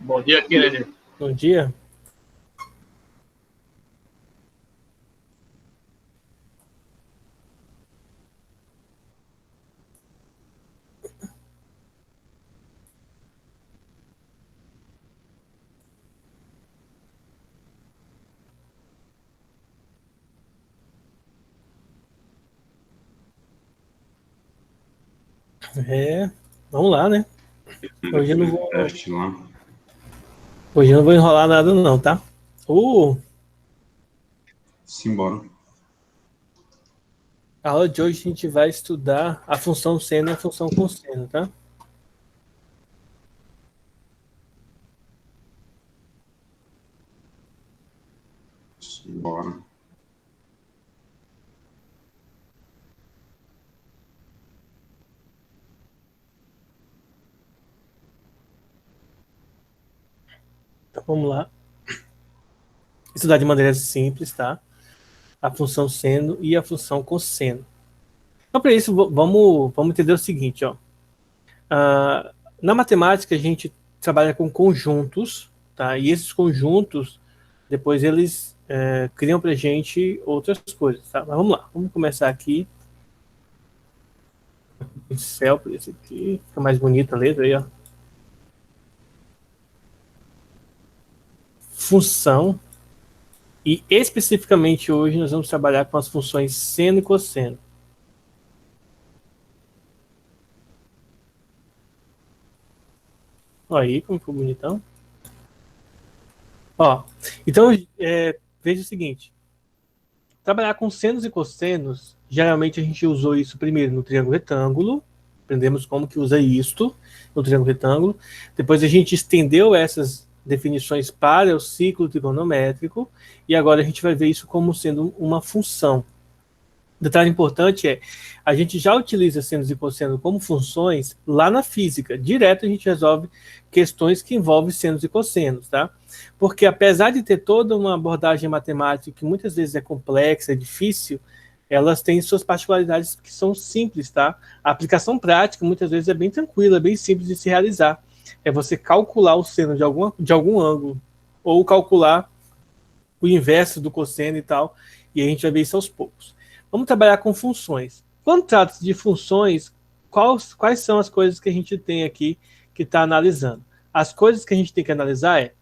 Bom dia, Kennedy. Bom dia. Vamos lá, né? Hoje eu não vou, hoje eu não vou enrolar nada não, tá? Simbora. A aula de hoje a gente vai estudar a função seno e a função cosseno, tá? Simbora. Então vamos lá. Estudar de maneira simples, tá? A função seno e a função cosseno. Então, para isso, vamos entender o seguinte, ó. Na matemática, a gente trabalha com conjuntos, tá? E esses conjuntos, depois eles criam para a gente outras coisas, tá? Mas vamos lá, vamos começar aqui. Pincel por esse aqui, fica mais bonita a letra aí, ó. Função. E especificamente hoje nós vamos trabalhar com as funções seno e cosseno. Olha aí como ficou bonitão. Ó, então, veja o seguinte. Trabalhar com senos e cossenos, geralmente a gente usou isso primeiro no triângulo retângulo. Aprendemos como que usa isto no triângulo retângulo. Depois a gente estendeu essas definições para o ciclo trigonométrico. E agora a gente vai ver isso como sendo uma função. Detalhe importante é, a gente já utiliza senos e cossenos como funções lá na física. Direto a gente resolve questões que envolvem senos e cossenos, tá? Porque apesar de ter toda uma abordagem matemática que muitas vezes é complexa, é difícil, elas têm suas particularidades que são simples, tá? A aplicação prática muitas vezes é bem tranquila, bem simples de se realizar. É você calcular o seno de algum ângulo, ou calcular o inverso do cosseno e tal, e a gente vai ver isso aos poucos. Vamos trabalhar com funções. Quando trata-se de funções, quais são as coisas que a gente tem aqui que está analisando? As coisas que a gente tem que analisar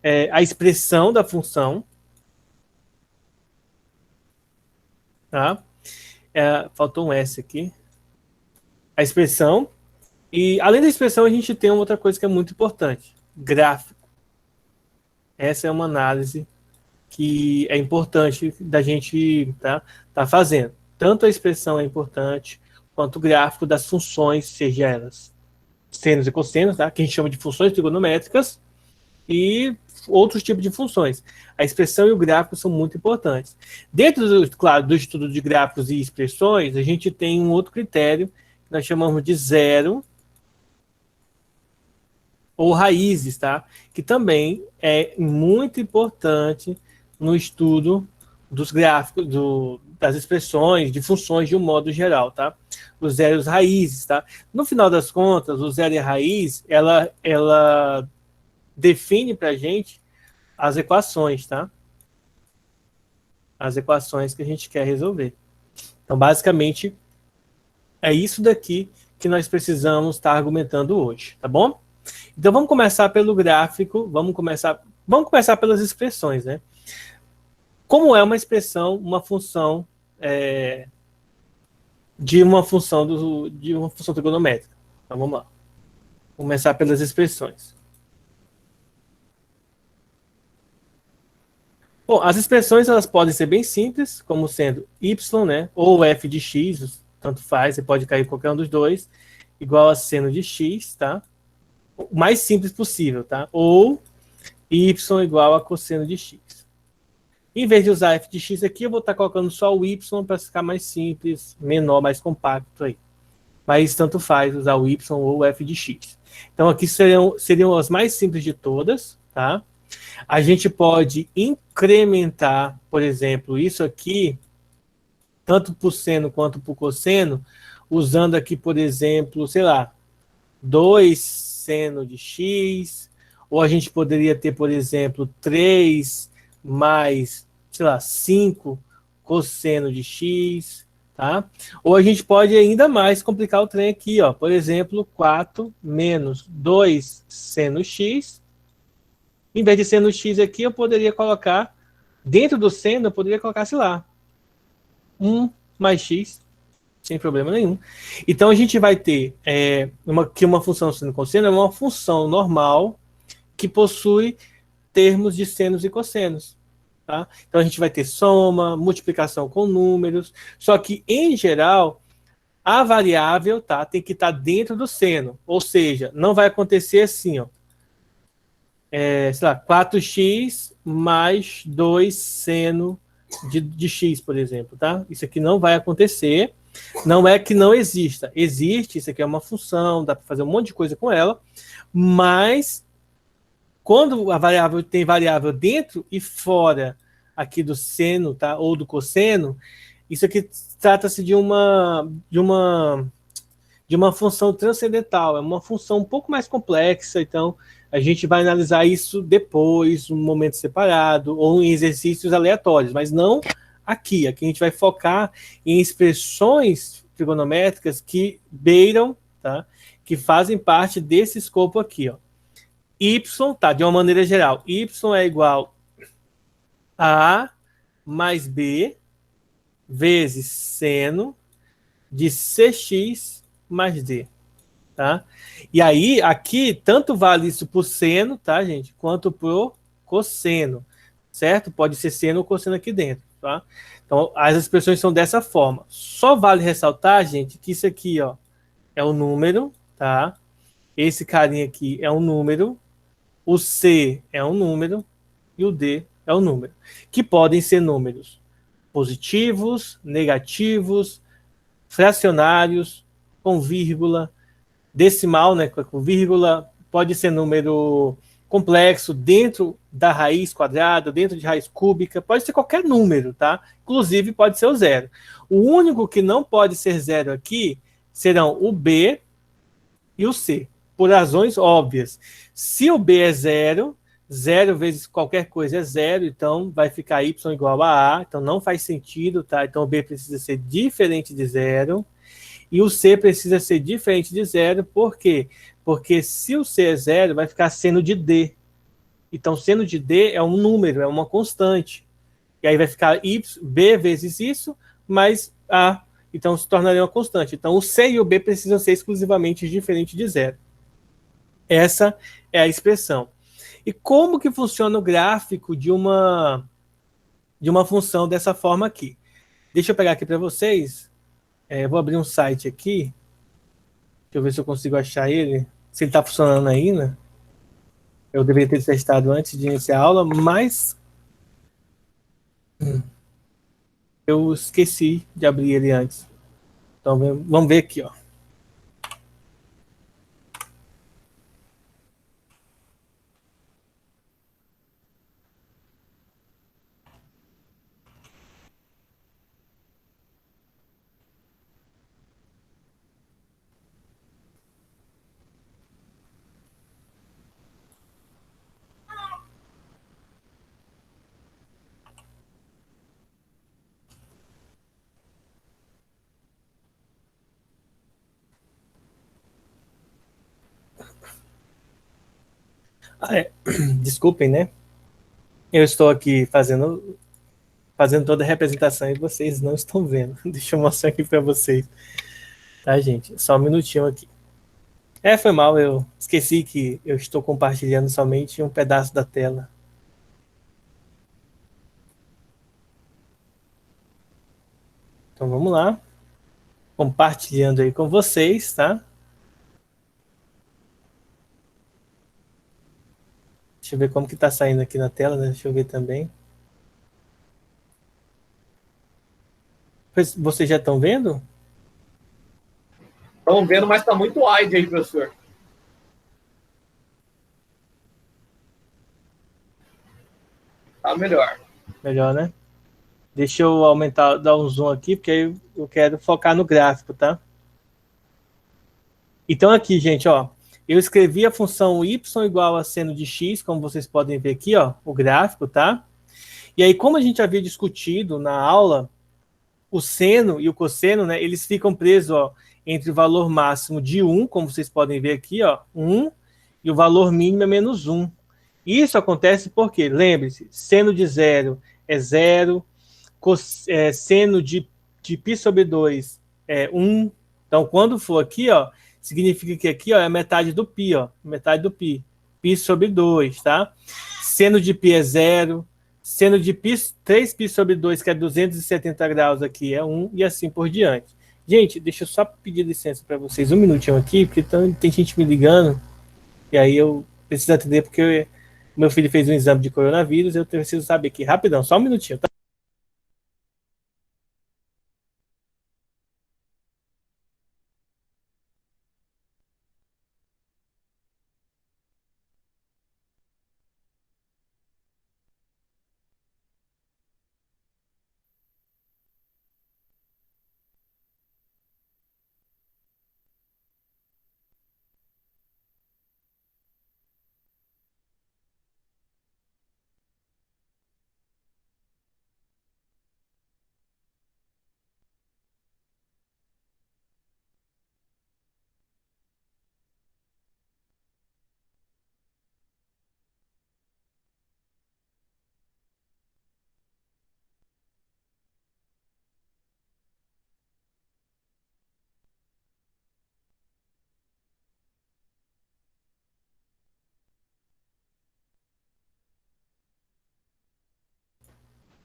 é a expressão da função, tá? Faltou um S aqui. A expressão. E além da expressão, a gente tem uma outra coisa que é muito importante: gráfico. Essa é uma análise que é importante da gente tá fazendo. Tanto a expressão é importante, quanto o gráfico das funções, seja elas senos e cossenos, tá? Que a gente chama de funções trigonométricas, e outros tipos de funções. A expressão e o gráfico são muito importantes. Dentro, claro, do estudo de gráficos e expressões, a gente tem um outro critério que nós chamamos de zero ou raízes, tá? Que também é muito importante no estudo dos gráficos, das expressões, de funções de um modo geral, tá? Os zeros raízes, tá? No final das contas, o zero e a raiz, ela define para a gente as equações, tá? As equações que a gente quer resolver. Então, basicamente, é isso daqui que nós precisamos estar argumentando hoje, tá bom? Então, vamos começar pelo gráfico, vamos começar pelas expressões, né? Como é uma expressão, uma função de uma função trigonométrica? Então, vamos lá. Vou começar pelas expressões. Bom, as expressões elas podem ser bem simples, como sendo y, né? Ou f de x, tanto faz, você pode cair qualquer um dos dois, igual a seno de x, tá? O mais simples possível, tá? Ou y igual a cosseno de x. Em vez de usar f de x aqui, eu vou estar colocando só o y para ficar mais simples, menor, mais compacto aí. Mas tanto faz usar o y ou o f de x. Então aqui seriam as mais simples de todas, tá? A gente pode incrementar, por exemplo, isso aqui, tanto para o seno quanto para o cosseno, usando aqui, por exemplo, sei lá, 2 seno de x, Ou a gente poderia ter, por exemplo, 3 mais, sei lá, 5 cosseno de x, tá? Ou a gente pode ainda mais complicar o trem aqui, ó. Por exemplo, 4 menos 2 seno x. Em vez de seno x aqui, eu poderia colocar, dentro do seno, eu poderia colocar, sei lá, 1 mais x, sem problema nenhum. Então, a gente vai ter que uma função seno cosseno é uma função normal que possui termos de senos e cossenos. Tá? Então, a gente vai ter soma, multiplicação com números, só que, em geral, a variável tem que estar dentro do seno, ou seja, não vai acontecer assim, ó, sei lá, 4x mais 2 seno de x, por exemplo, tá? Isso aqui não vai acontecer, não é que não exista, existe, isso aqui é uma função, dá para fazer um monte de coisa com ela, mas quando a variável tem variável dentro e fora aqui do seno, tá? Ou do cosseno, isso aqui trata-se de uma função transcendental, é uma função um pouco mais complexa, então a gente vai analisar isso depois, um momento separado, ou em exercícios aleatórios, mas não aqui. Aqui a gente vai focar em expressões trigonométricas que beiram, tá? Que fazem parte desse escopo aqui, ó. Y, tá, de uma maneira geral, y é igual a mais b vezes seno de cx mais d, tá? E aí, aqui, tanto vale isso para o seno, tá, gente, quanto para o cosseno, certo? Pode ser seno ou cosseno aqui dentro, tá? Então, as expressões são dessa forma. Só vale ressaltar, gente, que isso aqui, ó, é um número, tá? Esse carinha aqui é um número, o C é um número e o D é um número, que podem ser números positivos, negativos, fracionários, com vírgula, decimal, né, com vírgula, pode ser número complexo dentro da raiz quadrada, dentro de raiz cúbica, pode ser qualquer número, tá? Inclusive pode ser o zero. O único que não pode ser zero aqui serão o B e o C, por razões óbvias. Se o B é zero, zero vezes qualquer coisa é zero, então vai ficar y igual a A, então não faz sentido, tá? Então o B precisa ser diferente de zero. E o C precisa ser diferente de zero, por quê? Porque se o C é zero, vai ficar seno de D. Então, seno de D é um número, é uma constante. E aí vai ficar y, B vezes isso, mais A. Então, se tornaria uma constante. Então, o C e o B precisam ser exclusivamente diferentes de zero. Essa é a expressão. E como que funciona o gráfico de uma função dessa forma aqui? Deixa eu pegar aqui para vocês. Vou abrir um site aqui. Deixa eu ver se eu consigo achar ele. Se ele está funcionando ainda. Eu deveria ter testado antes de iniciar a aula, mas eu esqueci de abrir ele antes. Então vamos ver aqui, ó. Desculpem, né? Eu estou aqui fazendo toda a representação e vocês não estão vendo. Deixa eu mostrar aqui para vocês. Tá, gente? Só um minutinho aqui. Foi mal, eu esqueci que eu estou compartilhando somente um pedaço da tela. Então vamos lá. Compartilhando aí com vocês, tá? Deixa eu ver como que tá saindo aqui na tela, né? Deixa eu ver também. Vocês já estão vendo? Estão vendo, mas está muito wide aí, professor. Tá melhor. Melhor, né? Deixa eu aumentar, dar um zoom aqui, porque aí eu quero focar no gráfico, tá? Então aqui, gente, ó, eu escrevi a função y igual a seno de x, como vocês podem ver aqui, ó, o gráfico, tá? E aí, como a gente havia discutido na aula, o seno e o cosseno, né, eles ficam presos, ó, entre o valor máximo de 1, como vocês podem ver aqui, ó, 1, e o valor mínimo é menos 1. Isso acontece porque, lembre-se, seno de 0 é 0, seno de π sobre 2 é 1. Então, quando for aqui, ó, significa que aqui, ó, é metade do π, ó, metade do π. π sobre 2, tá? Seno de π é 0. Seno de 3π sobre 2, que é 270 graus aqui, é 1, e assim por diante. Gente, deixa eu só pedir licença para vocês um minutinho aqui, porque tem gente me ligando, e aí eu preciso atender, porque meu filho fez um exame de coronavírus, eu preciso saber aqui, rapidão, só um minutinho, tá?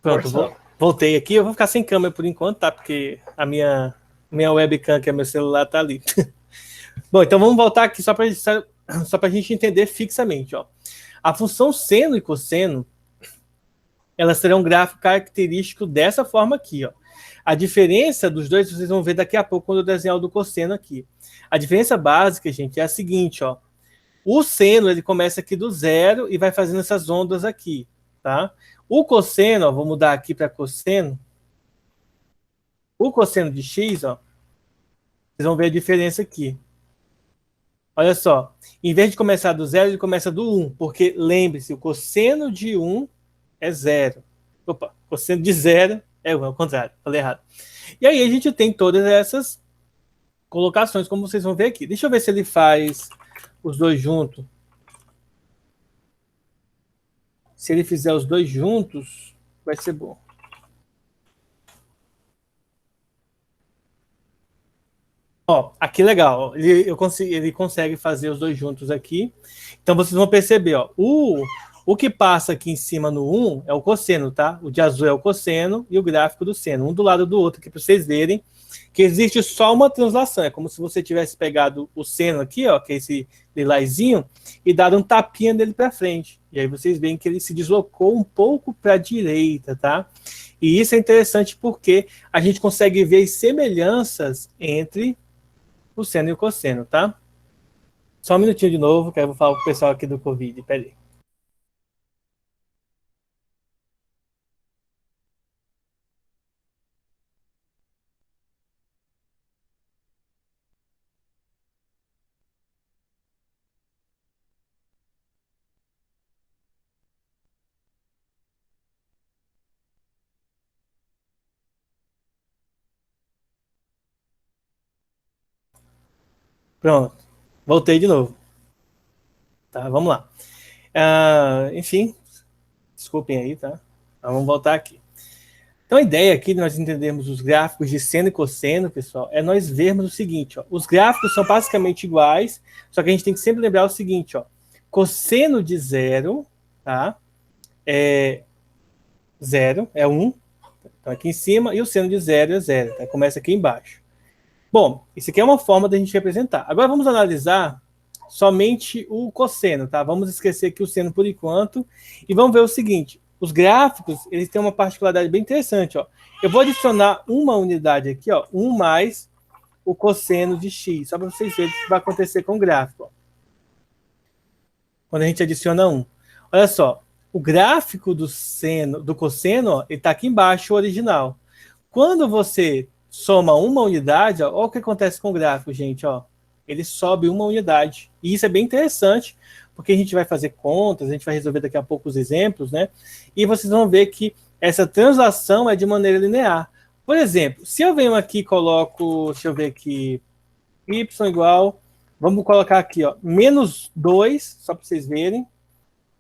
Pronto, voltei aqui. Eu vou ficar sem câmera por enquanto, tá? Porque a minha webcam, que é meu celular, tá ali. Bom, então vamos voltar aqui só para a gente entender fixamente, ó. A função seno e cosseno, elas terão um gráfico característico dessa forma aqui, ó. A diferença dos dois, vocês vão ver daqui a pouco quando eu desenhar o do cosseno aqui. A diferença básica, gente, é a seguinte, ó. O seno, ele começa aqui do zero e vai fazendo essas ondas aqui, tá? O cosseno, ó, vou mudar aqui para cosseno. O cosseno de x, ó, vocês vão ver a diferença aqui. Olha só, em vez de começar do zero, ele começa do 1, porque lembre-se, o cosseno de 1 é zero. Opa, cosseno de zero é 1, ao contrário, falei errado. E aí a gente tem todas essas colocações, como vocês vão ver aqui. Deixa eu ver se ele faz os dois juntos. Se ele fizer os dois juntos, vai ser bom. Ó, aqui legal. Ele consegue fazer os dois juntos aqui. Então vocês vão perceber, ó, o que passa aqui em cima no 1 é o cosseno, tá? O de azul é o cosseno e o gráfico do seno, um do lado do outro, aqui para vocês verem que existe só uma translação. É como se você tivesse pegado o seno aqui, ó, que é esse lilazinho, e dado um tapinha dele para frente. E aí vocês veem que ele se deslocou um pouco para a direita, tá? E isso é interessante porque a gente consegue ver as semelhanças entre o seno e o cosseno, tá? Só um minutinho de novo, que eu vou falar com o pessoal aqui do Covid. Peraí. Pronto. Voltei de novo. Tá, vamos lá. Enfim, desculpem aí, tá? Então, vamos voltar aqui. Então, a ideia aqui de nós entendermos os gráficos de seno e cosseno, pessoal, é nós vermos o seguinte, ó. Os gráficos são basicamente iguais, só que a gente tem que sempre lembrar o seguinte, ó. Cosseno de zero, tá? É 0, é 1. Então, aqui em cima, e o seno de zero é 0. Tá? Começa aqui embaixo. Bom, isso aqui é uma forma da gente representar. Agora vamos analisar somente o cosseno, tá? Vamos esquecer aqui o seno por enquanto e vamos ver o seguinte. Os gráficos, eles têm uma particularidade bem interessante, ó. Eu vou adicionar uma unidade aqui, ó, 1 mais o cosseno de x, só para vocês verem o que vai acontecer com o gráfico, ó. Quando a gente adiciona 1. Olha só, o gráfico do cosseno, ó, ele está aqui embaixo, o original. Quando você soma uma unidade, ó, olha o que acontece com o gráfico, gente, ó. ele sobe uma unidade. E isso é bem interessante, porque a gente vai fazer contas, a gente vai resolver daqui a pouco os exemplos, né? E vocês vão ver que essa translação é de maneira linear. Por exemplo, se eu venho aqui e coloco, deixa eu ver aqui, y igual, vamos colocar aqui, ó, menos 2, só para vocês verem,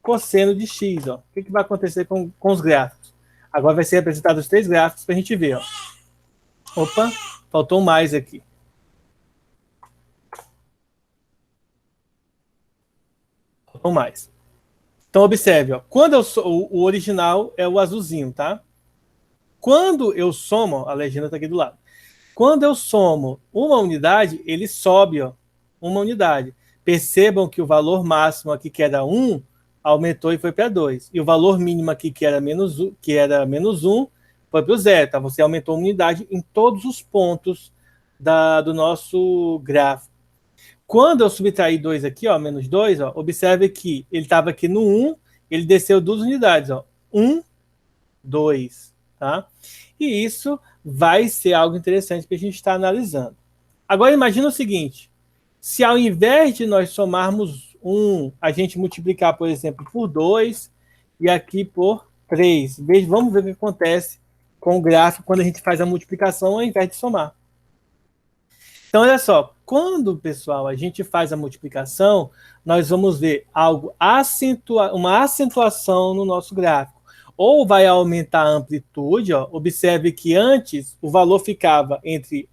cosseno de x, ó. O que vai acontecer com os gráficos? Agora vai ser apresentado os 3 gráficos para a gente ver, ó. Opa, faltou mais aqui. Faltou mais. Então, observe, ó, quando eu o original é o azulzinho, tá? Quando eu somo, a legenda está aqui do lado. Quando eu somo uma unidade, ele sobe, ó, uma unidade. Percebam que o valor máximo aqui, que era 1, aumentou e foi para 2. E o valor mínimo aqui, que era menos 1, foi para o 0. Tá? Você aumentou uma unidade em todos os pontos do nosso gráfico. Quando eu subtrair 2 aqui, ó, menos 2, ó, observe que ele estava aqui no 1, ele desceu 2 unidades. Ó, 1, 2. Tá? E isso vai ser algo interessante que a gente está analisando. Agora, imagina o seguinte. Se ao invés de nós somarmos 1, a gente multiplicar, por exemplo, por 2 e aqui por 3. Vamos ver o que acontece com o gráfico quando a gente faz a multiplicação ao invés de somar. Então, olha só. Quando, pessoal, a gente faz a multiplicação, nós vamos ver uma acentuação no nosso gráfico. Ou vai aumentar a amplitude, ó. Observe que antes o valor ficava entre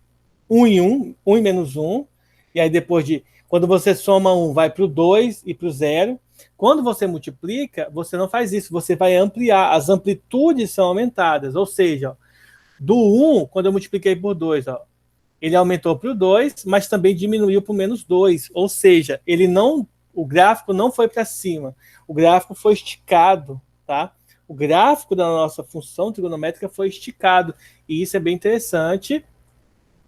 1 e 1, 1 e menos 1, e aí depois quando você soma 1, vai para o 2 e para o 0. Quando você multiplica, você não faz isso, você vai ampliar, as amplitudes são aumentadas, ou seja, ó, do 1, quando eu multipliquei por 2, ó, ele aumentou para o 2, mas também diminuiu para o menos 2, ou seja, o gráfico não foi para cima, o gráfico foi esticado, tá? O gráfico da nossa função trigonométrica foi esticado, e isso é bem interessante,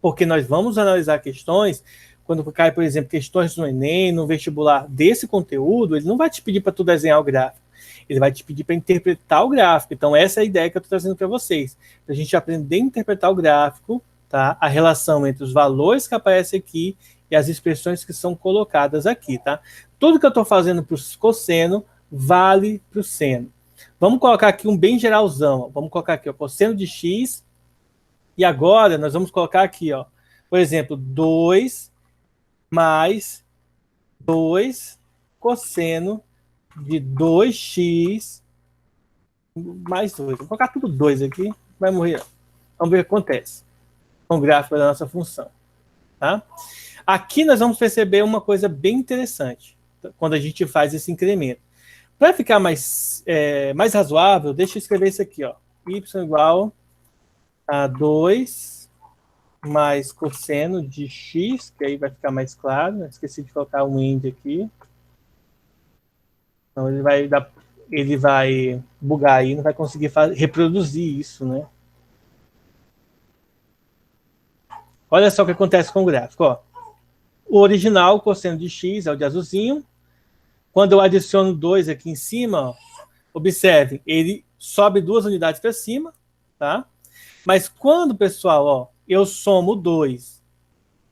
porque nós vamos analisar questões, quando cai, por exemplo, questões no Enem, no vestibular desse conteúdo, ele não vai te pedir para tu desenhar o gráfico, ele vai te pedir para interpretar o gráfico. Então, essa é a ideia que eu estou trazendo para vocês, para a gente aprender a interpretar o gráfico, tá? A relação entre os valores que aparecem aqui e as expressões que são colocadas aqui, tá? Tudo que eu estou fazendo para o cosseno vale para o seno. Vamos colocar aqui um bem geralzão. Ó. Vamos colocar aqui o cosseno de x. E agora nós vamos colocar aqui, ó, por exemplo, 2 mais 2 cosseno de 2x mais 2. Vou colocar tudo 2 aqui, vai morrer. Vamos ver o que acontece com o gráfico da nossa função. Tá? Aqui nós vamos perceber uma coisa bem interessante quando a gente faz esse incremento. Para ficar mais razoável, deixa eu escrever isso aqui, ó. Y igual a 2 mais cosseno de x, que aí vai ficar mais claro. Eu esqueci de colocar um end aqui. Então ele vai bugar aí, não vai conseguir reproduzir isso, né? Olha só o que acontece com o gráfico, ó. O original, o cosseno de x, é o de azulzinho. Quando eu adiciono 2 aqui em cima, ó, observe, ele sobe 2 unidades para cima, tá? Mas quando, pessoal, ó, eu somo 2,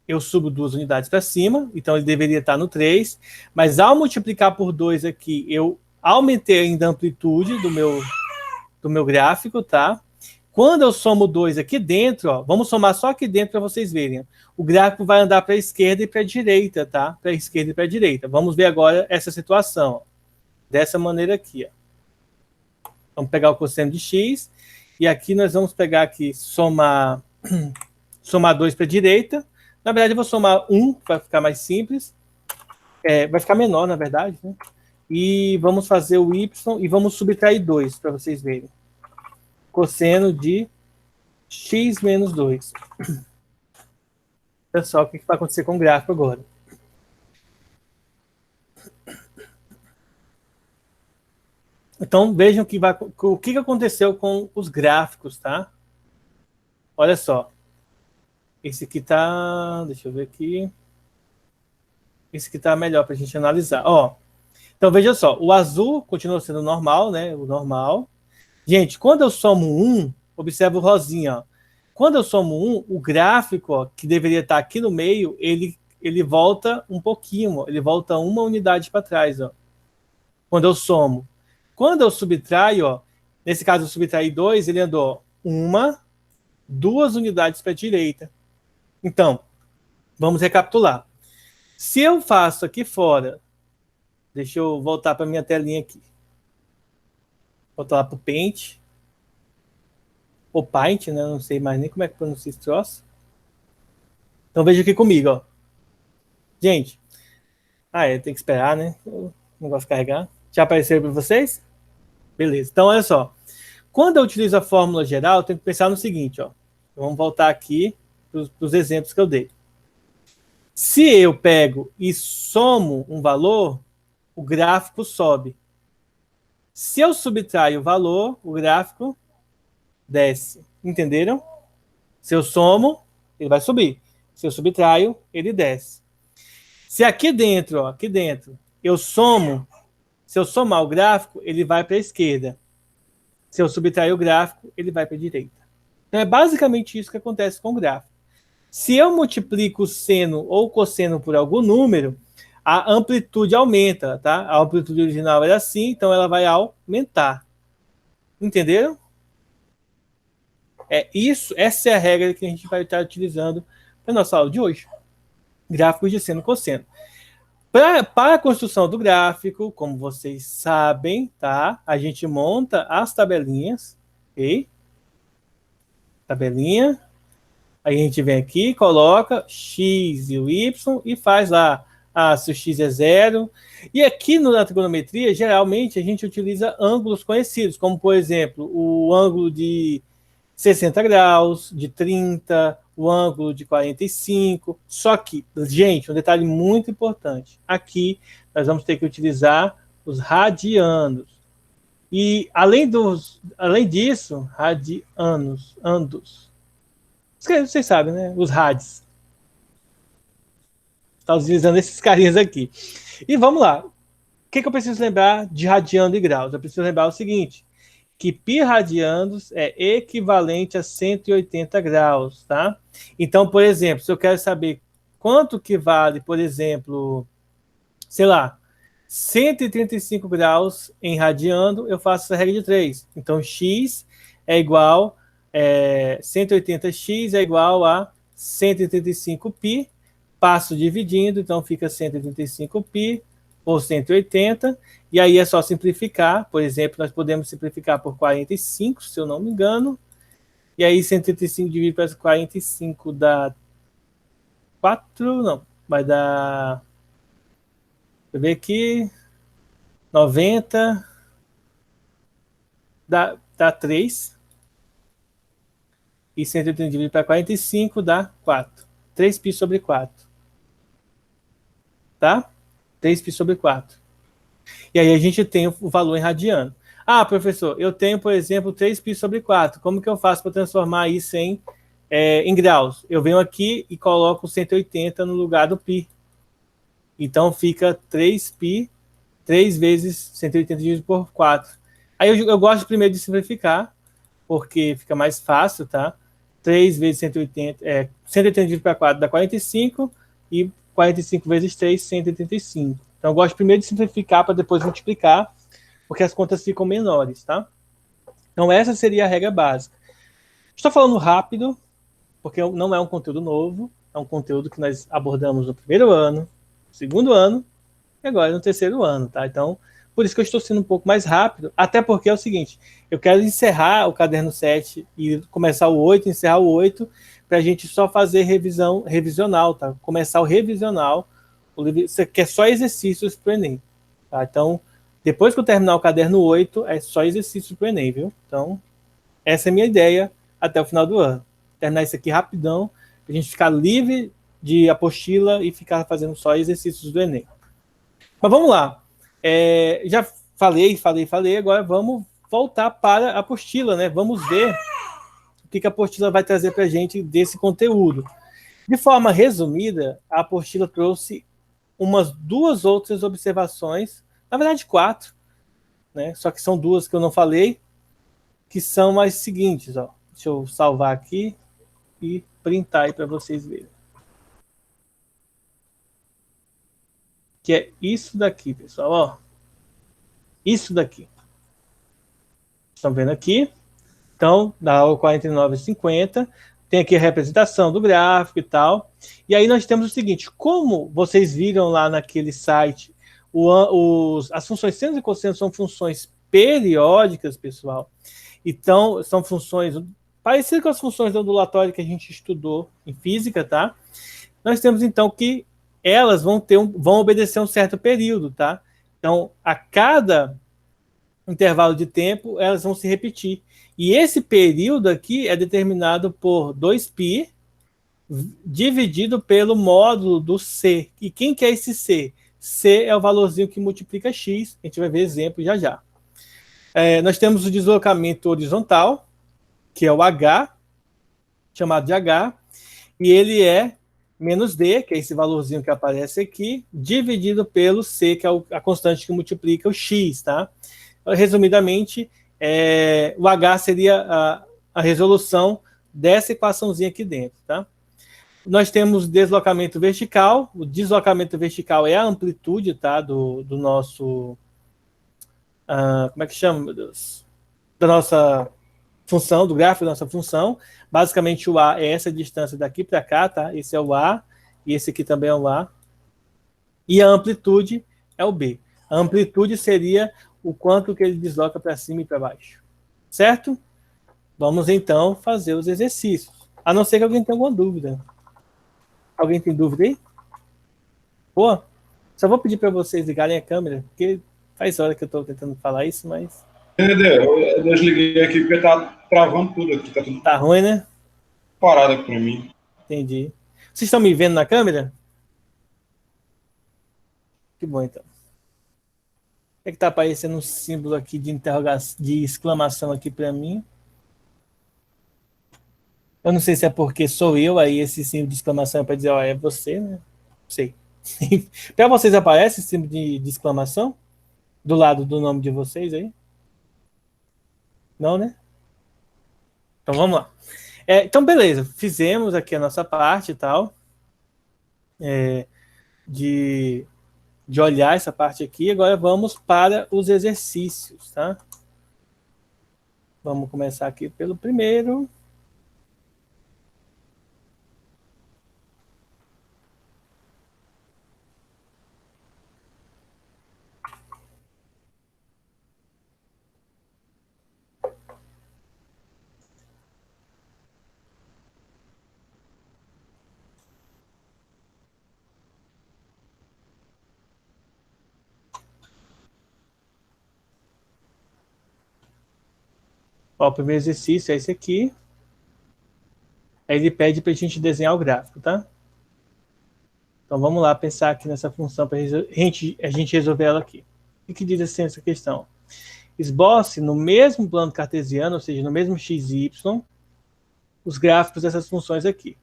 eu subo 2 unidades para cima, então ele deveria estar no 3, mas ao multiplicar por 2 aqui, eu aumentei ainda a amplitude do meu gráfico, tá? Quando eu somo 2 aqui dentro, ó, vamos somar só aqui dentro para vocês verem. O gráfico vai andar para a esquerda e para a direita, tá? Para a esquerda e para a direita. Vamos ver agora essa situação, ó. Dessa maneira aqui, ó. Vamos pegar o cosseno de x, e aqui nós vamos pegar aqui, somar 2 para a direita. Na verdade, eu vou somar 1, para ficar mais simples. Vai ficar menor, na verdade, né? E vamos fazer o y e vamos subtrair 2, para vocês verem. Cosseno de x menos 2. Olha só o que vai acontecer com o gráfico agora. Então, vejam o que aconteceu com os gráficos, tá? Olha só. Esse aqui tá... Deixa eu ver aqui. Esse aqui tá melhor para a gente analisar. Ó, então, veja só. O azul continua sendo normal, né? O normal. Gente, quando eu somo 1, observa o rosinha, ó. Quando eu somo 1, o gráfico, ó, que deveria estar aqui no meio, ele ele volta um pouquinho, ó, ele volta uma unidade para trás, ó, quando eu somo. Quando eu subtraio, ó, nesse caso eu subtraí 2, ele andou 1, 2 unidades para a direita. Então, vamos recapitular. Se eu faço aqui fora, deixa eu voltar para minha telinha aqui. Voltar lá para o Paint. Ou Paint, né? Não sei mais nem como é que pronuncia esse troço. Então veja aqui comigo, ó. Gente, tem que esperar, né? O negócio carregar. Já apareceu para vocês? Beleza. Então, olha só. Quando eu utilizo a fórmula geral, eu tenho que pensar no seguinte, ó. Vamos voltar aqui para os exemplos que eu dei. Se eu pego e somo um valor, o gráfico sobe. Se eu subtraio o valor, o gráfico desce. Entenderam? Se eu somo, ele vai subir. Se eu subtraio, ele desce. Se aqui dentro, ó, aqui dentro, eu somo, se eu somar o gráfico, ele vai para a esquerda. Se eu subtrair o gráfico, ele vai para a direita. Então é basicamente isso que acontece com o gráfico. Se eu multiplico o seno ou o cosseno por algum número, a amplitude aumenta, tá? A amplitude original era assim, então ela vai aumentar. Entenderam? Essa é a regra que a gente vai estar utilizando para a nossa aula de hoje. Gráficos de seno e cosseno. Para a construção do gráfico, como vocês sabem, tá? A gente monta as tabelinhas, ok? Tabelinha. Aí a gente vem aqui, coloca x e o y e faz lá, se o x é 0. E aqui na trigonometria, geralmente, a gente utiliza ângulos conhecidos, como, por exemplo, o ângulo de 60 graus, de 30, o ângulo de 45. Só que, gente, um detalhe muito importante. Aqui, nós vamos ter que utilizar os radianos. E, além disso, andos. Vocês sabem, né? Os rádios. Está utilizando esses carinhas aqui. E vamos lá. O que eu preciso lembrar de radiano e graus? Eu preciso lembrar o seguinte, que π radianos é equivalente a 180 graus, tá? Então, por exemplo, se eu quero saber quanto que vale, por exemplo, sei lá, 135 graus em radiano, eu faço essa regra de 3. Então, x é igual, 180x é igual a 135π, passo dividindo, então fica 135π por 180, e aí é só simplificar. Por exemplo, nós podemos simplificar por 45, se eu não me engano, e aí 135 dividido por 45 dá 4, não, vai dar, deixa eu ver aqui, 90, dá 3, e 180 dividido para 45 dá 4, 3π sobre 4, tá? 3π sobre 4. E aí a gente tem o valor em radiano. Professor, eu tenho, por exemplo, 3π sobre 4. Como que eu faço para transformar isso em graus? Eu venho aqui e coloco 180 no lugar do π. Então fica 3π, 3 vezes 180 dividido por 4. Aí eu gosto primeiro de simplificar, porque fica mais fácil, tá? 3 vezes 180, 180 dividido por 4 dá 45, e 45 vezes 3, 185. Então eu gosto primeiro de simplificar para depois multiplicar, porque as contas ficam menores, tá? Então essa seria a regra básica. Estou falando rápido, porque não é um conteúdo novo, é um conteúdo que nós abordamos no primeiro ano, no segundo ano, e agora no terceiro ano, tá? Então, por isso que eu estou sendo um pouco mais rápido, até porque é o seguinte, eu quero encerrar o caderno 7 e começar o 8, encerrar o 8, para a gente só fazer revisional, tá? Começar o revisional, que é só exercícios para o Enem, tá? Então, depois que eu terminar o caderno 8, é só exercício para o Enem, viu? Então, essa é a minha ideia até o final do ano. Terminar isso aqui rapidão, para a gente ficar livre de apostila e ficar fazendo só exercícios do Enem. Mas vamos lá. Já falei, agora vamos voltar para a apostila, né? Vamos ver o que a apostila vai trazer para a gente desse conteúdo. De forma resumida, a apostila trouxe umas 2 outras observações, na verdade 4, né? Só que são 2 que eu não falei, que são as seguintes, ó. Deixa eu salvar aqui e printar aí para vocês verem. que é isso daqui, pessoal, ó. Isso daqui. Estão vendo aqui? Então, dá aula 49,50. Tem aqui a representação do gráfico e tal. E aí nós temos o seguinte, como vocês viram lá naquele site, as funções seno e cosseno são funções periódicas, pessoal. Então, são funções parecidas com as funções ondulatórias que a gente estudou em física, tá? Nós temos, então, que elas vão obedecer um certo período, tá? Então, a cada intervalo de tempo, elas vão se repetir. E esse período aqui é determinado por 2π dividido pelo módulo do C. E quem que é esse C? C é o valorzinho que multiplica x. A gente vai ver exemplo já já. Nós temos o deslocamento horizontal, que é o H, chamado de H, e ele é menos D, que é esse valorzinho que aparece aqui, dividido pelo C, que é a constante que multiplica o x, tá? Resumidamente, o H seria a resolução dessa equaçãozinha aqui dentro, tá? Nós temos deslocamento vertical. O deslocamento vertical é a amplitude, tá, do nosso... como é que chama, meu Deus? Da nossa função, do gráfico da nossa função. Basicamente, o A é essa distância daqui para cá, tá? Esse é o A, e esse aqui também é o A. E a amplitude é o B. A amplitude seria o quanto que ele desloca para cima e para baixo. Certo? Vamos, então, fazer os exercícios. A não ser que alguém tenha alguma dúvida. Alguém tem dúvida aí? Boa. Só vou pedir para vocês ligarem a câmera, porque faz hora que eu estou tentando falar isso, mas... Eu desliguei aqui porque tá travando tudo aqui. Tá tudo Tá ruim, né? parado aqui para mim. Entendi. Vocês estão me vendo na câmera? Que bom, então. É que tá aparecendo um símbolo aqui de interrogação, de exclamação aqui para mim. Eu não sei se é porque sou eu, aí esse símbolo de exclamação é para dizer, ó, é você, né? Não sei. Para vocês aparece esse símbolo de exclamação? Do lado do nome de vocês aí? Não, né? Então vamos lá. Então, beleza. Fizemos aqui a nossa parte e tal. De olhar essa parte aqui. Agora vamos para os exercícios, tá? Vamos começar aqui pelo primeiro. Ó, o primeiro exercício é esse aqui. Aí ele pede para a gente desenhar o gráfico, tá? Então vamos lá pensar aqui nessa função para a gente resolver ela aqui. O que diz assim essa questão? Esboce no mesmo plano cartesiano, ou seja, no mesmo x e y, os gráficos dessas funções aqui.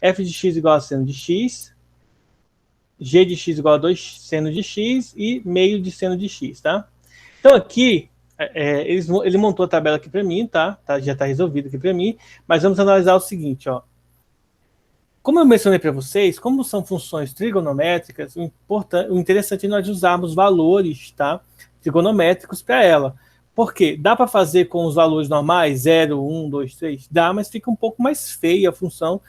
F de x igual a seno de x, g de x igual a 2 seno de x e meio de seno de x, tá? Então aqui, ele montou a tabela aqui para mim, tá? Já está resolvido aqui para mim, mas vamos analisar o seguinte, ó. Como eu mencionei para vocês, como são funções trigonométricas, o interessante é nós usarmos valores, tá, trigonométricos para ela. Por quê? Dá para fazer com os valores normais, 0, 1, 2, 3? Dá, mas fica um pouco mais feia a função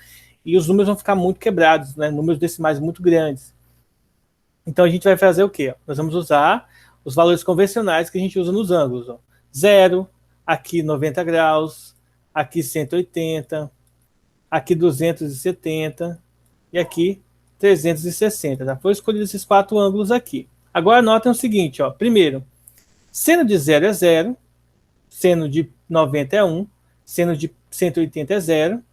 e os números vão ficar muito quebrados, né? Números decimais muito grandes. Então a gente vai fazer o quê? Nós vamos usar os valores convencionais que a gente usa nos ângulos. Ó. 0, aqui 90 graus, aqui 180, aqui 270 e aqui 360. Tá? Foi escolhido esses 4 ângulos aqui. Agora notem o seguinte, ó. Primeiro, seno de 0 é 0, seno de 90 é 1, seno de 180 é 0,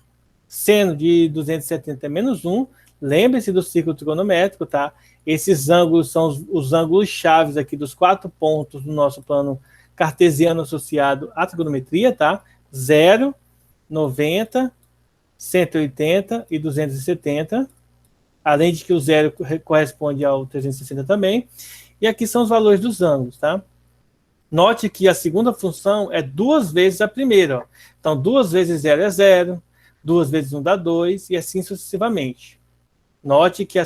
seno de 270 é menos 1. Lembre-se do círculo trigonométrico, tá? Esses ângulos são os ângulos chaves aqui dos 4 pontos do nosso plano cartesiano associado à trigonometria, tá? 0, 90, 180 e 270, além de que o 0 corresponde ao 360 também. E aqui são os valores dos ângulos, tá? Note que a segunda função é 2 vezes a primeira. Ó. Então, 2 vezes 0 é 0, 2 vezes 1 dá 2, e assim sucessivamente. Note que a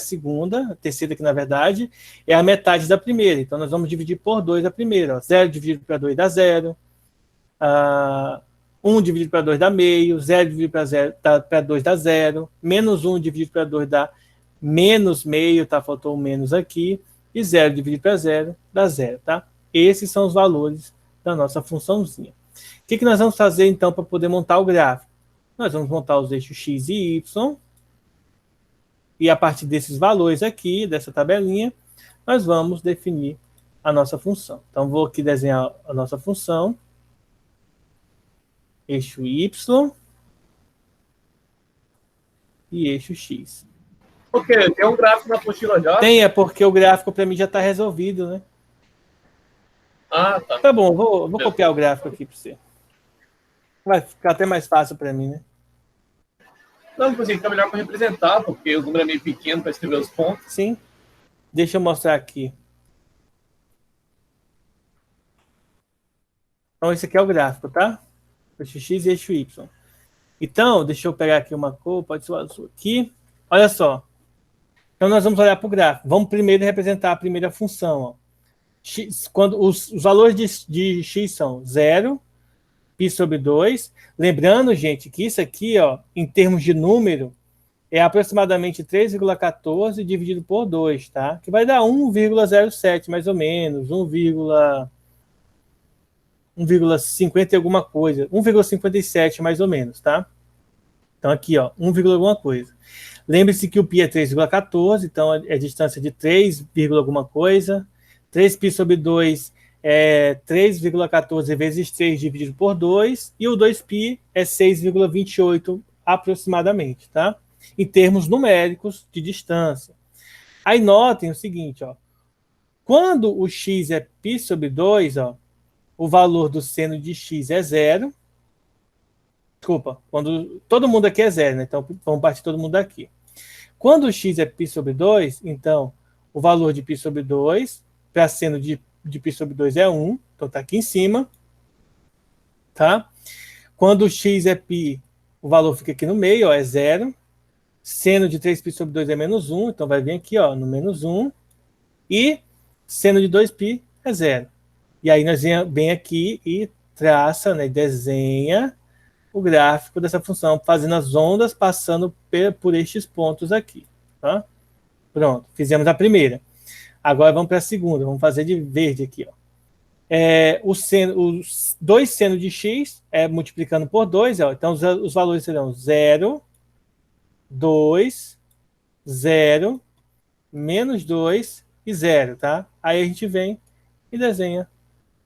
terceira aqui, na verdade, é a metade da primeira. Então, nós vamos dividir por 2 a primeira. Ó. 0 dividido para 2 dá 0. 1 dividido para 2 dá meio. 0 dividido para 2 dá 0. Menos 1 dividido para 2 dá menos meio. Tá? Faltou um menos aqui. E 0 dividido para 0 dá 0. Tá? Esses são os valores da nossa funçãozinha. O que nós vamos fazer, então, para poder montar o gráfico? Nós vamos montar os eixos x e y. E a partir desses valores aqui, dessa tabelinha, nós vamos definir a nossa função. Então, vou aqui desenhar a nossa função. Eixo Y e eixo X. Ok, tem um gráfico na apostila já? Tem, é porque o gráfico para mim já está resolvido, né? Ah, tá. Tá bom, vou copiar o gráfico aqui para você. Vai ficar até mais fácil para mim, né? Não, assim, fica melhor para representar, porque o número é meio pequeno para escrever os pontos. Sim. Deixa eu mostrar aqui. Então, esse aqui é o gráfico, tá? Eixo X e eixo Y. Então, deixa eu pegar aqui uma cor, pode ser o azul aqui. Olha só. Então, nós vamos olhar para o gráfico. Vamos primeiro representar a primeira função. Ó. X, quando os valores de x são 0, π sobre 2. Lembrando, gente, que isso aqui, ó, em termos de número, é aproximadamente 3,14 dividido por 2, tá? Que vai dar 1,07, mais ou menos, 1,50 e alguma coisa, 1,57 mais ou menos, tá? Então aqui, ó, 1, alguma coisa. Lembre-se que o π é 3,14, então é a distância de 3, alguma coisa. 3π sobre 2 é 3,14 vezes 3 dividido por 2, e o 2π é 6,28 aproximadamente, tá? Em termos numéricos de distância. Aí notem o seguinte, ó. Quando o x é π sobre 2, ó, o valor do seno de x é 0. Desculpa, quando todo mundo aqui é 0, né? Então vamos partir todo mundo daqui. Quando o x é π sobre 2, então o valor de π sobre 2 para seno de π sobre 2 é 1, então está aqui em cima. Tá? Quando o x é π, o valor fica aqui no meio, ó, é 0. Seno de 3π sobre 2 é menos 1, então vai vir aqui, ó, no menos 1. E seno de 2π é 0. E aí nós vem aqui e traça, né, desenha o gráfico dessa função, fazendo as ondas passando por estes pontos aqui. Tá? Pronto, fizemos a primeira. Agora vamos para a segunda, vamos fazer de verde aqui. Ó. Os 2 seno de x multiplicando por 2, ó, então os valores serão 0, 2, 0, menos 2 e 0. Tá? Aí a gente vem e desenha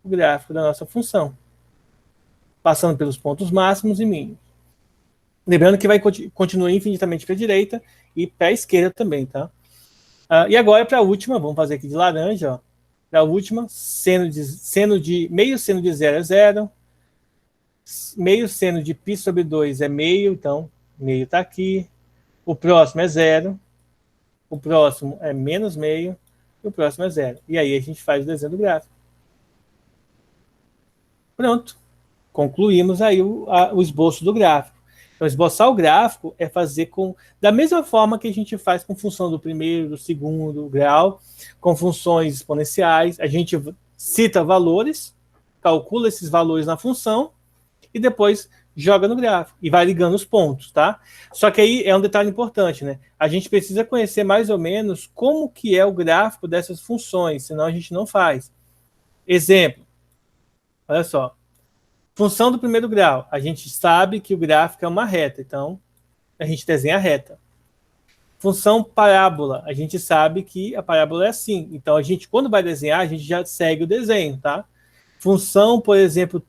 o gráfico da nossa função, passando pelos pontos máximos e mínimos. Lembrando que vai continuar infinitamente para a direita e para a esquerda também, tá? E agora para a última, vamos fazer aqui de laranja, ó. Para a última, meio seno de 0 é 0, meio seno de π sobre 2 é meio, então meio está aqui. O próximo é 0, o próximo é menos meio, e o próximo é 0. E aí a gente faz o desenho do gráfico. Pronto. Concluímos aí o esboço do gráfico. Então, esboçar o gráfico é fazer da mesma forma que a gente faz com função do primeiro, do segundo grau, com funções exponenciais. A gente cita valores, calcula esses valores na função e depois joga no gráfico e vai ligando os pontos, tá? Só que aí é um detalhe importante, né? A gente precisa conhecer mais ou menos como que é o gráfico dessas funções, senão a gente não faz. Exemplo. Olha só. Função do primeiro grau. A gente sabe que o gráfico é uma reta, então a gente desenha a reta. Função parábola. A gente sabe que a parábola é assim. Então, a gente, quando vai desenhar, a gente já segue o desenho, tá? Função, por exemplo,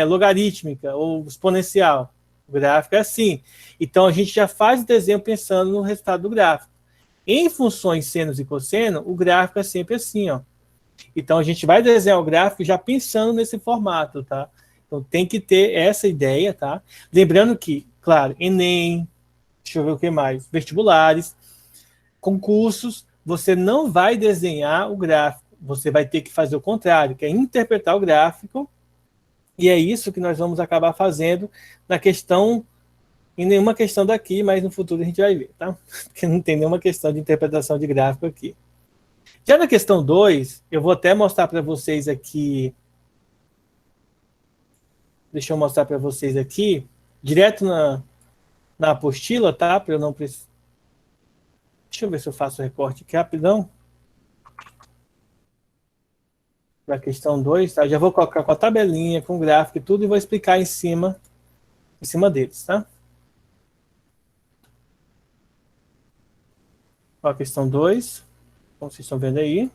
logarítmica ou exponencial. O gráfico é assim. Então, a gente já faz o desenho pensando no resultado do gráfico. Em funções senos e cosseno, o gráfico é sempre assim, ó. Então, a gente vai desenhar o gráfico já pensando nesse formato, tá? Então, tem que ter essa ideia, tá? Lembrando que, claro, Enem, deixa eu ver o que mais, vestibulares, concursos, você não vai desenhar o gráfico, você vai ter que fazer o contrário, que é interpretar o gráfico, e é isso que nós vamos acabar fazendo na questão em nenhuma questão daqui, mas no futuro a gente vai ver, tá? Porque não tem nenhuma questão de interpretação de gráfico aqui. Já na questão 2, eu vou até mostrar para vocês aqui. Deixa eu mostrar para vocês aqui, direto na apostila, tá? Para eu não precisar. Deixa eu ver se eu faço o recorte aqui rapidão. Para a questão 2, tá? Já vou colocar com a tabelinha, com o gráfico e tudo, e vou explicar em cima deles, tá? Ó, a questão 2, como vocês estão vendo aí.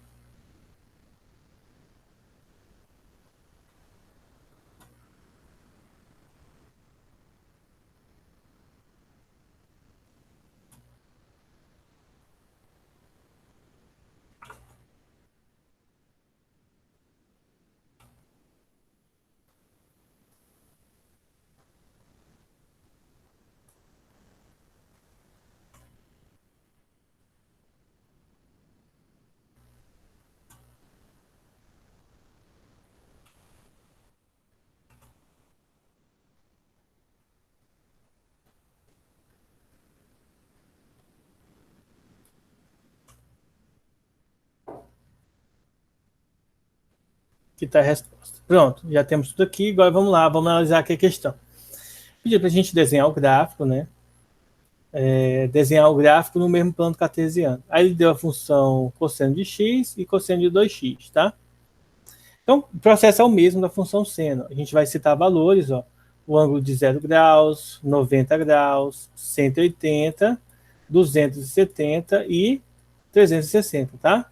Que está a resposta. Pronto, já temos tudo aqui. Agora vamos lá, vamos analisar aqui a questão. Pedi para a gente desenhar o gráfico, né? Desenhar o gráfico no mesmo plano cartesiano. Aí ele deu a função cosseno de x e cosseno de 2x, tá? Então, o processo é o mesmo da função seno. A gente vai citar valores, ó. O ângulo de 0 graus, 90 graus, 180, 270 e 360, tá?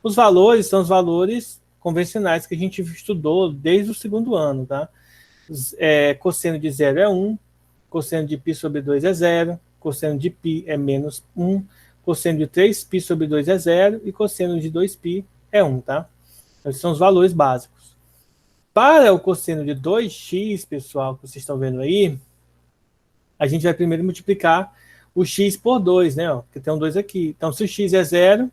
Os valores são os valores convencionais que a gente estudou desde o segundo ano, tá? Cosseno de 0 é 1, cosseno de π sobre 2 é 0, cosseno de π é menos 1, cosseno de 3π sobre 2 é 0 e cosseno de 2π é 1, tá? Esses são os valores básicos. Para o cosseno de 2x, pessoal, que vocês estão vendo aí, a gente vai primeiro multiplicar o x por 2, né? Ó, porque tem um 2 aqui. Então, se o x é 0,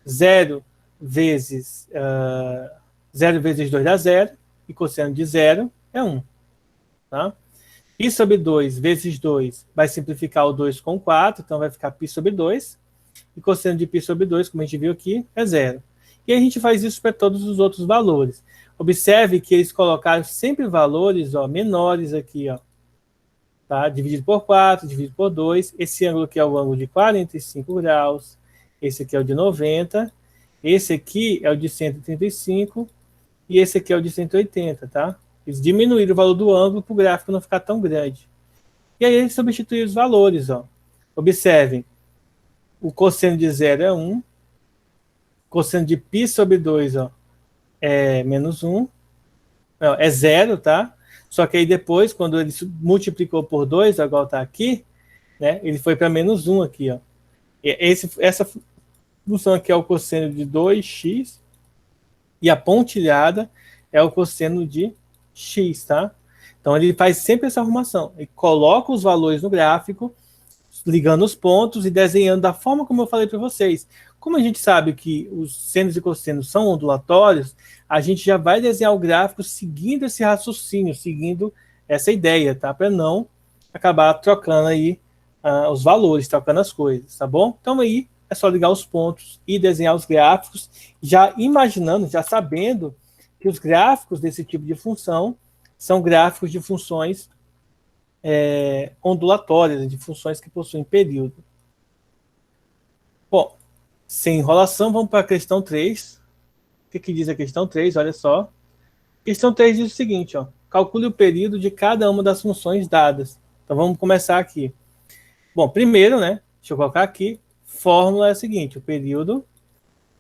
0 vezes 2 dá 0, e cosseno de 0 é 1. Tá? Π sobre 2 vezes 2 vai simplificar o 2 com 4, então vai ficar π sobre 2. E cosseno de π sobre 2, como a gente viu aqui, é 0. E a gente faz isso para todos os outros valores. Observe que eles colocaram sempre valores menores aqui, ó. Tá? Dividido por 4, dividido por 2. Esse ângulo aqui é o ângulo de 45 graus. Esse aqui é o de 90. Esse aqui é o de 135. E esse aqui é o de 180, tá? Eles diminuíram o valor do ângulo para o gráfico não ficar tão grande. E aí eles substituíram os valores, ó. Observem. O cosseno de 0 é 1. Cosseno de π sobre 2, ó, é menos 1. Não, é 0, tá? Só que aí depois, quando ele multiplicou por 2, igual tá aqui, né, ele foi para menos 1 aqui, ó. Essa função aqui é o cosseno de 2x e a pontilhada é o cosseno de x, tá? Então ele faz sempre essa arrumação. Ele coloca os valores no gráfico, ligando os pontos e desenhando da forma como eu falei para vocês. Como a gente sabe que os senos e cossenos são ondulatórios, a gente já vai desenhar o gráfico seguindo esse raciocínio, seguindo essa ideia, tá? Para não acabar trocando aí os valores, trocando as coisas, tá bom? Então aí é só ligar os pontos e desenhar os gráficos, já imaginando, já sabendo que os gráficos desse tipo de função são gráficos de funções ondulatórias, de funções que possuem período. Bom, sem enrolação, vamos para a questão 3. O que diz a questão 3? Olha só. Questão 3 diz o seguinte, ó. Calcule o período de cada uma das funções dadas. Então vamos começar aqui. Bom, primeiro, né? Deixa eu colocar aqui. Fórmula é a seguinte: o período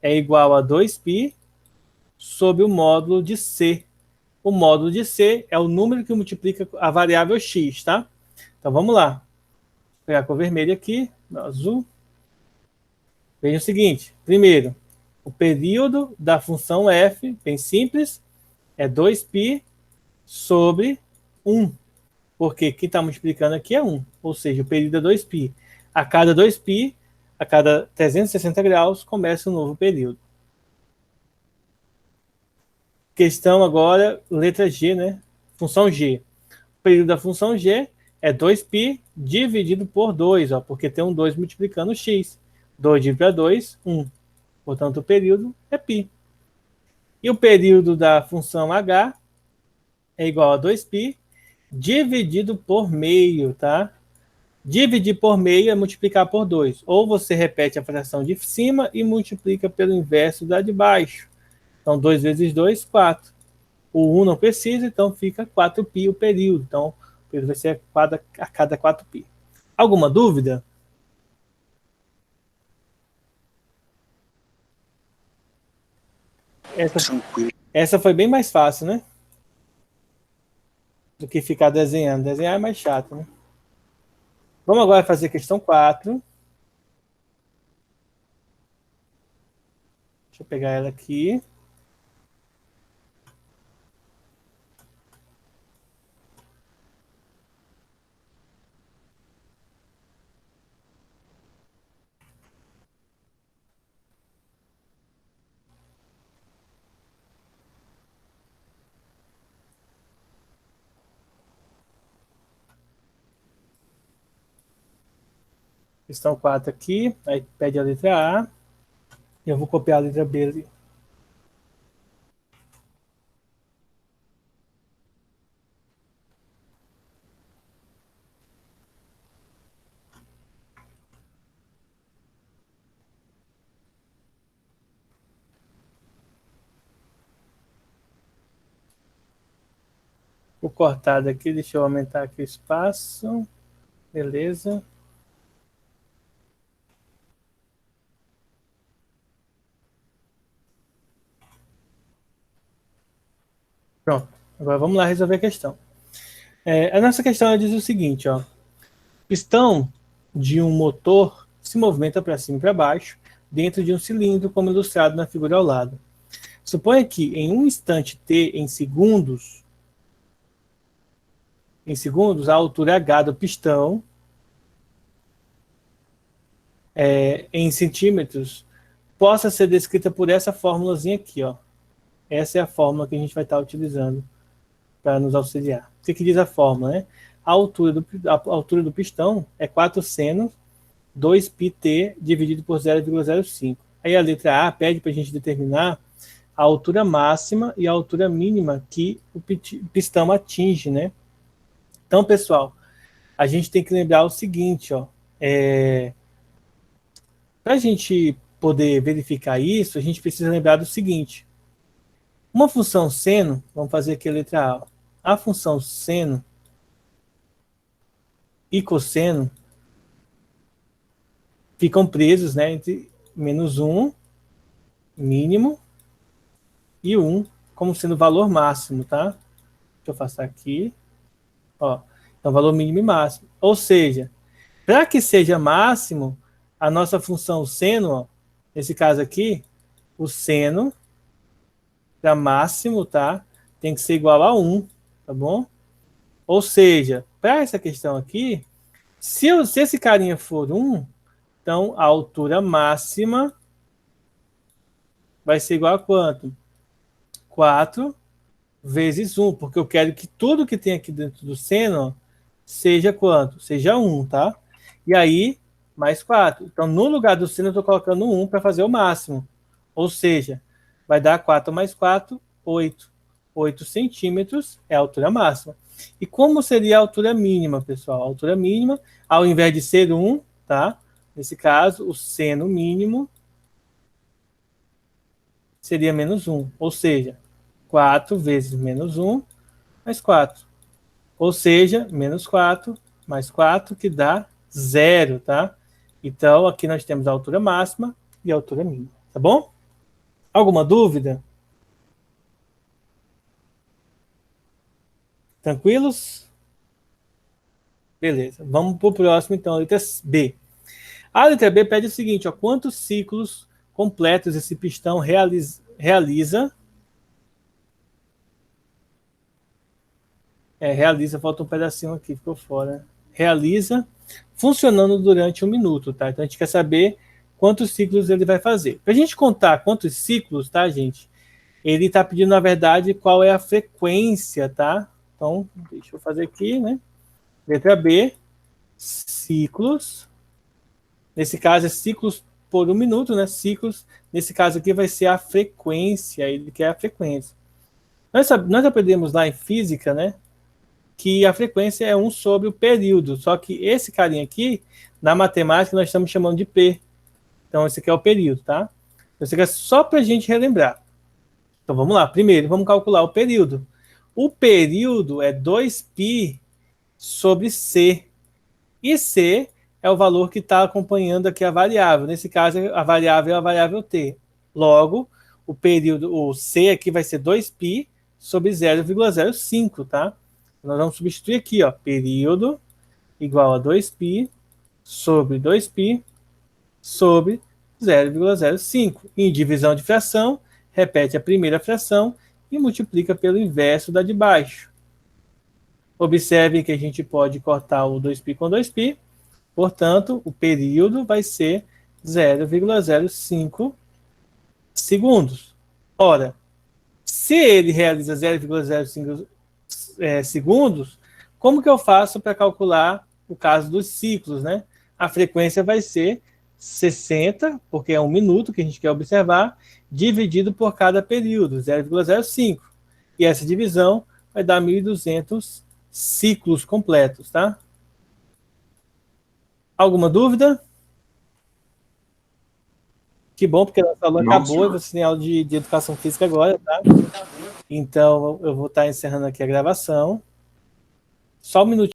é igual a 2π sobre o módulo de C. O módulo de C é o número que multiplica a variável x, tá? Então vamos lá. Vou pegar a cor vermelha aqui, azul. Veja o seguinte: primeiro, o período da função f, bem simples, é 2π sobre 1. Porque quem está multiplicando aqui é 1. Ou seja, o período é 2π. A cada 2π, a cada 360 graus, começa um novo período. Questão agora, letra G, né? Função G. O período da função G é 2π dividido por 2, ó, porque tem um 2 multiplicando x. 2 dividido por 2, 1. Portanto, o período é π. E o período da função h é igual a 2π dividido por meio, tá? Dividir por meio é multiplicar por 2. Ou você repete a fração de cima e multiplica pelo inverso da de baixo. Então, 2 vezes 2, 4. O 1 não precisa, então fica 4π o período. Então, o período vai ser a cada 4π. Alguma dúvida? Essa foi bem mais fácil, né? Do que ficar desenhando. Desenhar é mais chato, né? Vamos agora fazer a questão 4. Deixa eu pegar ela aqui. Questão 4 aqui. Aí pede a letra A. Eu vou copiar a letra B ali. Vou cortar daqui, deixa eu aumentar aqui o espaço. Beleza. Pronto. Agora vamos lá resolver a questão. A nossa questão diz o seguinte, ó. Pistão de um motor se movimenta para cima e para baixo dentro de um cilindro, como ilustrado na figura ao lado. Suponha que em um instante t em segundos, a altura h do pistão em centímetros possa ser descrita por essa fórmulazinha aqui, ó. Essa é a fórmula que a gente vai estar utilizando para nos auxiliar. O que diz a fórmula, né? A altura do pistão é 4 senos 2πt dividido por 0,05. Aí a letra A pede para a gente determinar a altura máxima e a altura mínima que o pistão atinge, né? Então, pessoal, a gente tem que lembrar o seguinte, ó. Para a gente poder verificar isso, a gente precisa lembrar do seguinte. Uma função seno, vamos fazer aqui a letra A. A função seno e cosseno ficam presos, né, entre -1, mínimo, e 1 como sendo o valor máximo, tá? Deixa eu passar aqui. Ó, então, valor mínimo e máximo. Ou seja, para que seja máximo, a nossa função seno, ó, nesse caso aqui, o seno para máximo, tá? Tem que ser igual a 1, tá bom? Ou seja, para essa questão aqui, se esse carinha for 1, então a altura máxima vai ser igual a quanto? 4 vezes 1, porque eu quero que tudo que tem aqui dentro do seno, ó, seja quanto? Seja 1, tá? E aí, mais 4. Então, no lugar do seno, eu estou colocando 1 para fazer o máximo. Ou seja, vai dar 4 mais 4, 8. 8 centímetros é a altura máxima. E como seria a altura mínima, pessoal? A altura mínima, ao invés de ser 1, tá? Nesse caso, o seno mínimo seria -1. Ou seja, 4 vezes -1 mais 4. Ou seja, -4 mais 4, que dá 0, tá? Então, aqui nós temos a altura máxima e a altura mínima, tá bom? Alguma dúvida? Tranquilos? Beleza. Vamos para o próximo, então, a letra B. A letra B pede o seguinte, ó, quantos ciclos completos esse pistão realiza? Realiza, falta um pedacinho aqui, ficou fora. Realiza funcionando durante 1 minuto, tá? Então, a gente quer saber quantos ciclos ele vai fazer. Para a gente contar quantos ciclos, tá, gente? Ele está pedindo, na verdade, qual é a frequência, tá? Então, deixa eu fazer aqui, né? Letra B, ciclos. Nesse caso é ciclos por 1 minuto, né? Ciclos, nesse caso aqui vai ser a frequência, ele quer a frequência. Nós aprendemos lá em física, né? Que a frequência é 1 sobre o período, só que esse carinha aqui, na matemática, nós estamos chamando de P. Então, esse aqui é o período, tá? Isso aqui é só para a gente relembrar. Então, vamos lá. Primeiro, vamos calcular o período. O período é 2π sobre C. E C é o valor que está acompanhando aqui a variável. Nesse caso, a variável é a variável T. Logo, o período, o C aqui vai ser 2π sobre 0,05, tá? Nós vamos substituir aqui, ó, período igual a 2π sobre 2π sobre 0,05. Em divisão de fração, repete a primeira fração e multiplica pelo inverso da de baixo. Observe que a gente pode cortar o 2π com 2π, portanto, o período vai ser 0,05 segundos. Ora, se ele realiza 0,05 segundos, como que eu faço para calcular o caso dos ciclos, né? A frequência vai ser 60, porque é 1 minuto que a gente quer observar, dividido por cada período, 0,05. E essa divisão vai dar 1.200 ciclos completos, tá? Alguma dúvida? Que bom, porque a nossa aula acabou e você tem aula de educação física agora, tá? Então, eu vou estar encerrando aqui a gravação. Só um minutinho.